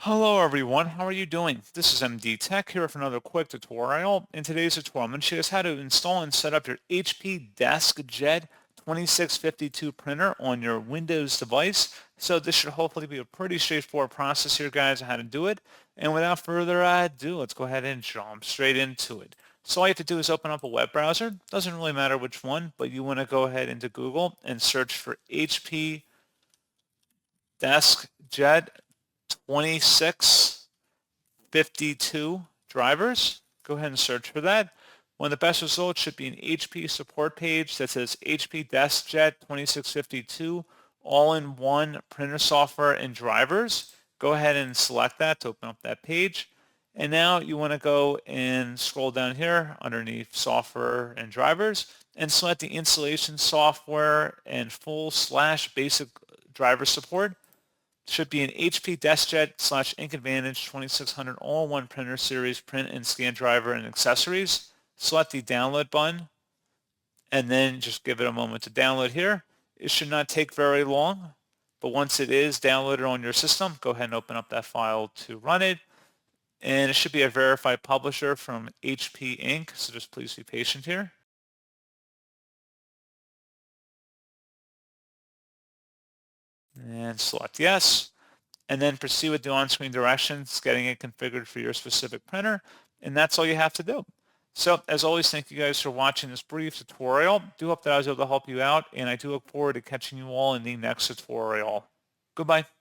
Hello everyone, how are you doing? This is MD Tech here for another quick tutorial. In today's tutorial, I'm going to show you guys how to install and set up your HP DeskJet 2652 printer on your Windows device. So this should hopefully be a pretty straightforward process here, guys, on how to do it. And without further ado, let's go ahead and jump straight into it. So all you have to do is open up a web browser. Doesn't really matter which one, but you want to go ahead into Google and search for HP DeskJet 2652 drivers. Go ahead and search for that. One of the best results should be an HP support page that says HP DeskJet 2652 all-in-one printer software and drivers. Go ahead and select that to open up that page. And now you want to go and scroll down here underneath software and drivers and select the installation software and full/basic driver support. Should be an HP DeskJet / Ink Advantage 2600 all-in-one printer series print and scan driver and accessories. Select the download button and then just give it a moment to download here. It should not take very long, but once it is downloaded on your system, go ahead and open up that file to run it. And it should be a verified publisher from HP Inc., so just please be patient here. And select yes. And then proceed with the on-screen directions, getting it configured for your specific printer, and that's all you have to do. So as always, thank you guys for watching this brief tutorial. Do hope that I was able to help you out, and I do look forward to catching you all in the next tutorial. Goodbye.